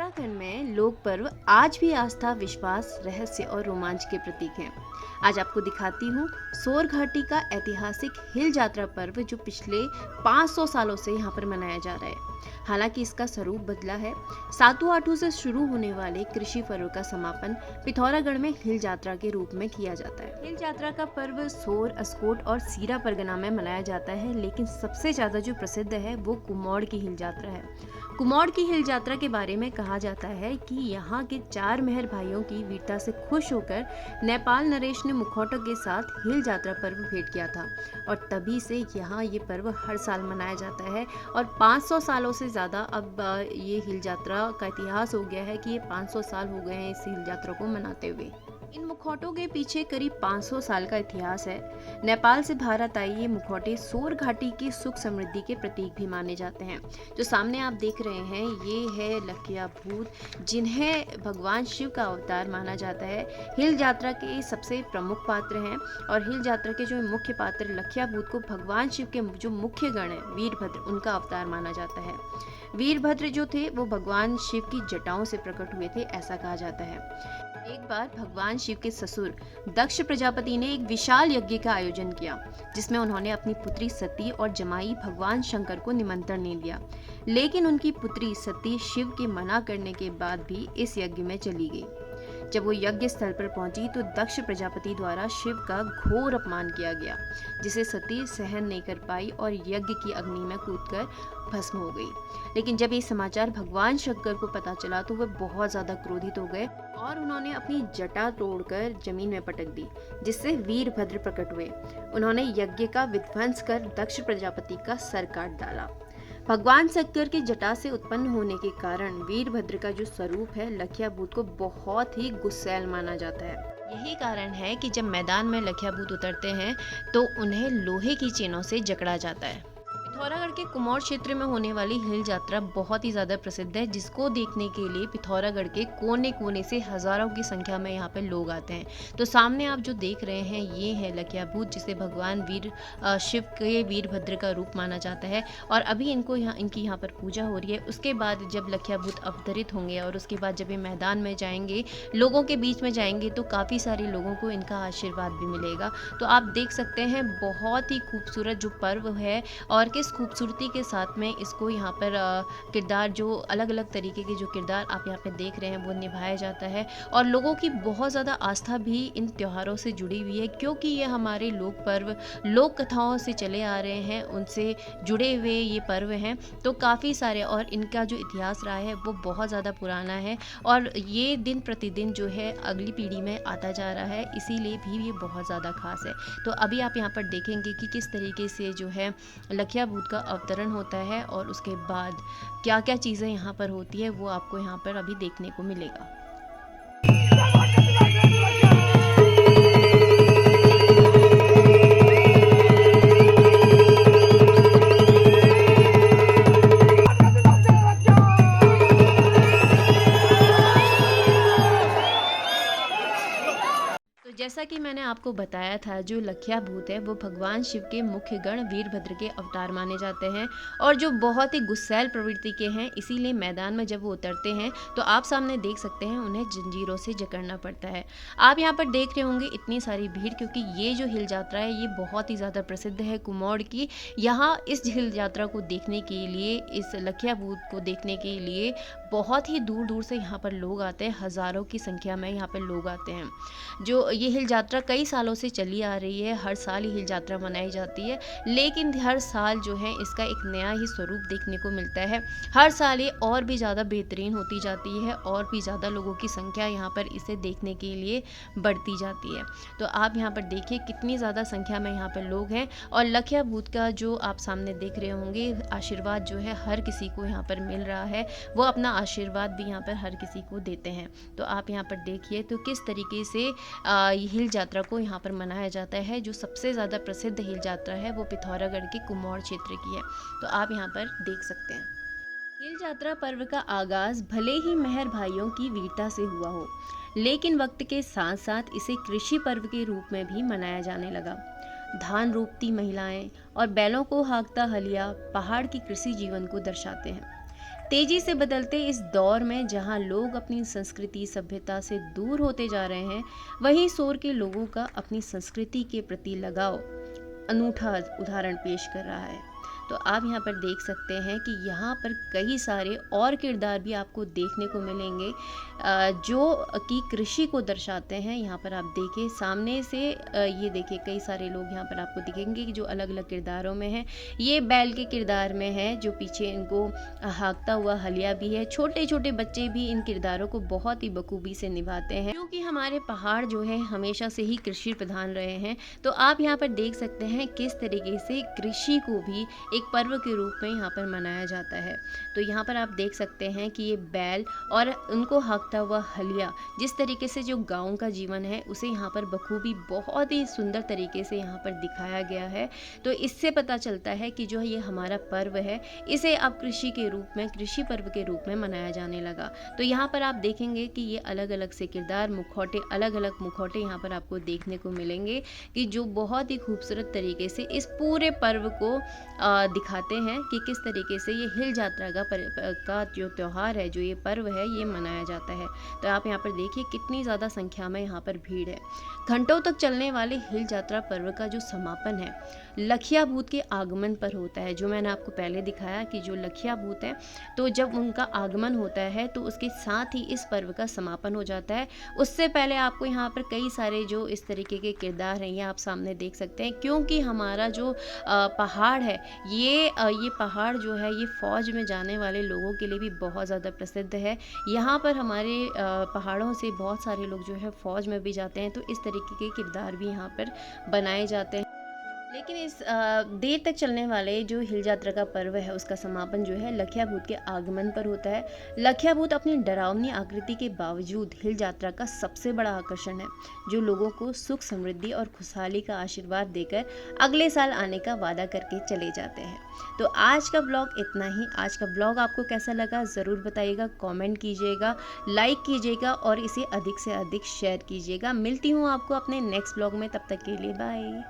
उत्तराखंड में लोक पर्व आज भी आस्था, विश्वास, रहस्य और रोमांच के प्रतीक हैं। आज आपको दिखाती हूँ सोर घाटी का ऐतिहासिक हिल यात्रा पर्व जो पिछले 500 सालों से यहाँ पर मनाया जा रहा है। हालांकि इसका स्वरूप बदला है। सातु आठू से शुरू होने वाले कृषि पर्व का समापन पिथौरागढ़ में हिल यात्रा के रूप में किया जाता है। हिल यात्रा का पर्व सोर, अस्कोट और सीरा परगना में मनाया जाता है, लेकिन सबसे ज्यादा जो प्रसिद्ध है वो कुमौड़ की हिल यात्रा है। कुमौड़ की हिल यात्रा के बारे में कहा जाता है कि यहाँ के 4 मेहर भाइयों की वीरता से खुश होकर नेपाल नरेश ने मुखौटों के साथ हिल यात्रा पर्व भेंट किया था और तभी से यहाँ ये पर्व हर साल मनाया जाता है। और 500 सालों से ज़्यादा अब ये हिल यात्रा का इतिहास हो गया है कि ये 500 साल हो गए हैं इस हिल यात्रा को मनाते हुए। इन मुखौटों के पीछे करीब 500 साल का इतिहास है। नेपाल से भारत आई ये मुखौटे सोर घाटी की सुख समृद्धि के प्रतीक भी माने जाते हैं। जो सामने आप देख रहे हैं ये है लखिया भूत, जिन्हें भगवान शिव का अवतार माना जाता है। हिल यात्रा के सबसे प्रमुख पात्र हैं और हिल यात्रा के जो मुख्य पात्र लखिया भूत को भगवान शिव के जो मुख्य गण है वीरभद्र, उनका अवतार माना जाता है। वीरभद्र जो थे वो भगवान शिव की जटाओं से प्रकट हुए थे, ऐसा कहा जाता है। एक बार भगवान शिव के ससुर दक्ष प्रजापति ने एक विशाल यज्ञ का आयोजन किया, जिसमें उन्होंने अपनी पुत्री सती और जमाई भगवान शंकर को निमंत्रण नहीं दिया। लेकिन उनकी पुत्री सती शिव के मना करने के बाद भी इस यज्ञ में चली गई। जब वो यज्ञ स्थल पर पहुंची तो दक्ष प्रजापति द्वारा शिव का घोर अपमान किया गया, जिसे सती सहन नहीं कर पाई और यज्ञ की अग्नि में कूदकर भस्म हो गई। लेकिन जब ये समाचार भगवान शंकर को पता चला तो वे बहुत ज्यादा क्रोधित हो गए और उन्होंने अपनी जटा तोड़कर जमीन में पटक दी, जिससे वीरभद्र प्रकट हुए। उन्होंने यज्ञ का विध्वंस कर दक्ष प्रजापति का सर काट डाला। भगवान शंकर की जटा से उत्पन्न होने के कारण वीरभद्र का जो स्वरूप है लखिया भूत को बहुत ही गुस्सैल माना जाता है। यही कारण है कि जब मैदान में लखिया भूत उतरते हैं तो उन्हें लोहे की चेनों से जकड़ा जाता है। पिथौरागढ़ के कुमौड़ क्षेत्र में होने वाली हिल यात्रा बहुत ही ज़्यादा प्रसिद्ध है, जिसको देखने के लिए पिथौरागढ़ के कोने कोने से हज़ारों की संख्या में यहाँ पे लोग आते हैं। तो सामने आप जो देख रहे हैं ये है लखिया भूत, जिसे भगवान शिव के वीरभद्र का रूप माना जाता है। और अभी इनकी यहाँ पर पूजा हो रही है। उसके बाद जब लखिया भूत अवतरित होंगे और उसके बाद जब ये मैदान में जाएंगे, लोगों के बीच में जाएंगे, तो काफ़ी सारे लोगों को इनका आशीर्वाद भी मिलेगा। तो आप देख सकते हैं बहुत ही खूबसूरत जो पर्व है और किस खूबसूरती के साथ में इसको यहाँ पर किरदार, जो अलग अलग तरीके के जो किरदार आप यहाँ पे देख रहे हैं वो निभाया जाता है। और लोगों की बहुत ज़्यादा आस्था भी इन त्योहारों से जुड़ी हुई है, क्योंकि ये हमारे लोक पर्व लोक कथाओं से चले आ रहे हैं, उनसे जुड़े हुए ये पर्व हैं। तो काफ़ी सारे, और इनका जो इतिहास रहा है वो बहुत ज़्यादा पुराना है और ये दिन प्रतिदिन जो है अगली पीढ़ी में आता जा रहा है, इसीलिए भी ये बहुत ज़्यादा खास है। तो अभी आप यहाँ पर देखेंगे कि किस तरीके से जो है लखिया भूत का अवतरण होता है और उसके बाद क्या क्या चीज़ें यहाँ पर होती है वो आपको यहाँ पर अभी देखने को मिलेगा। जैसा कि मैंने आपको बताया था, जो लखिया भूत है वो भगवान शिव के मुख्य गण वीरभद्र के अवतार माने जाते हैं और जो बहुत ही गुस्सैल प्रवृत्ति के हैं। इसीलिए मैदान में जब वो उतरते हैं तो आप सामने देख सकते हैं उन्हें जंजीरों से जकड़ना पड़ता है। आप यहाँ पर देख रहे होंगे इतनी सारी भीड़, क्योंकि ये जो हिल यात्रा है ये बहुत ही ज़्यादा प्रसिद्ध है कुमौड़ की। यहाँ इस हिल यात्रा को देखने के लिए, इस लखिया भूत को देखने के लिए बहुत ही दूर दूर से यहाँ पर लोग आते हैं, हज़ारों की संख्या में यहाँ पर लोग आते हैं। जो ये हिल यात्रा कई सालों से चली आ रही है, हर साल ही हिल यात्रा मनाई जाती है, लेकिन हर साल जो है इसका एक नया ही स्वरूप देखने को मिलता है। हर साल ये और भी ज़्यादा बेहतरीन होती जाती है और भी ज़्यादा लोगों की संख्या यहाँ पर इसे देखने के लिए बढ़ती जाती है। तो आप यहाँ पर देखिए कितनी ज़्यादा संख्या में यहाँ पर लोग हैं और लखिया भूत का जो आप सामने देख रहे होंगे आशीर्वाद जो है हर किसी को यहाँ पर मिल रहा है, वो अपना आशीर्वाद भी यहाँ पर हर किसी को देते हैं। तो आप यहाँ पर देखिए तो किस तरीके से हिल यात्रा को यहाँ पर मनाया जाता है। जो सबसे ज़्यादा प्रसिद्ध हिल यात्रा है वो पिथौरागढ़ के कुमौड़ क्षेत्र की है, तो आप यहाँ पर देख सकते हैं। हिल यात्रा पर्व का आगाज भले ही मेहर भाइयों की वीरता से हुआ हो, लेकिन वक्त के साथ साथ इसे कृषि पर्व के रूप में भी मनाया जाने लगा। धान रोपती महिलाएं और बैलों को हाँकता हलिया पहाड़ की कृषि जीवन को दर्शाते हैं। तेजी से बदलते इस दौर में जहां लोग अपनी संस्कृति सभ्यता से दूर होते जा रहे हैं, वहीं सोर के लोगों का अपनी संस्कृति के प्रति लगाव अनूठा उदाहरण पेश कर रहा है। तो आप यहाँ पर देख सकते हैं कि यहाँ पर कई सारे और किरदार भी आपको देखने को मिलेंगे जो कि कृषि को दर्शाते हैं। यहाँ पर आप देखिए सामने से ये देखिए कई सारे लोग यहाँ पर आपको दिखेंगे कि जो अलग अलग किरदारों में हैं। ये बैल के किरदार में है, जो पीछे इनको हाँकता हुआ हलिया भी है। छोटे छोटे बच्चे भी इन किरदारों को बहुत ही बखूबी से निभाते हैं, क्योंकि हमारे पहाड़ जो है हमेशा से ही कृषि प्रधान रहे हैं। तो आप यहाँ पर देख सकते हैं किस तरीके से कृषि को भी एक पर्व के रूप में यहाँ पर मनाया जाता है। तो यहाँ पर आप देख सकते हैं कि ये बैल और उनको हाँकता हुआ हलिया, जिस तरीके से जो गाँव का जीवन है उसे यहाँ पर बखूबी बहुत ही सुंदर तरीके से यहाँ पर दिखाया गया है। तो इससे पता चलता है कि जो ये हमारा पर्व है इसे अब कृषि के रूप में, कृषि पर्व के रूप में मनाया जाने लगा। तो यहाँ पर आप देखेंगे कि ये अलग अलग से किरदार, मुखौटे, अलग अलग मुखौटे यहाँ पर आपको देखने को मिलेंगे कि जो बहुत ही खूबसूरत तरीके से इस पूरे पर्व को दिखाते हैं कि किस तरीके से ये हिल यात्रा का जो त्यौहार है, जो ये पर्व है, ये मनाया जाता है। तो आप यहाँ पर देखिए कितनी ज़्यादा संख्या में यहाँ पर भीड़ है। घंटों तक चलने वाले हिल यात्रा पर्व का जो समापन है लखिया भूत के आगमन पर होता है। जो मैंने आपको पहले दिखाया कि जो लखिया भूत है, तो जब उनका आगमन होता है तो उसके साथ ही इस पर्व का समापन हो जाता है। उससे पहले आपको यहाँ पर कई सारे जो इस तरीके के किरदार हैं ये आप सामने देख सकते हैं, क्योंकि हमारा जो पहाड़ है ये पहाड़ जो है ये फौज में जाने वाले लोगों के लिए भी बहुत ज़्यादा प्रसिद्ध है। यहाँ पर हमारे पहाड़ों से बहुत सारे लोग जो है फौज में भी जाते हैं। तो इस तरीके के किरदार भी यहाँ पर बनाए जाते हैं। लेकिन इस देर तक चलने वाले जो हिल यात्रा का पर्व है उसका समापन जो है लखिया भूत के आगमन पर होता है। लखिया भूत अपनी डरावनी आकृति के बावजूद हिल यात्रा का सबसे बड़ा आकर्षण है, जो लोगों को सुख, समृद्धि और खुशहाली का आशीर्वाद देकर अगले साल आने का वादा करके चले जाते हैं। तो आज का ब्लॉग इतना ही। आज का ब्लॉग आपको कैसा लगा ज़रूर बताइएगा, कमेंट कीजिएगा, लाइक कीजिएगा और इसे अधिक से अधिक शेयर कीजिएगा। मिलती हूँ आपको अपने नेक्स्ट ब्लॉग में, तब तक के लिए बाय।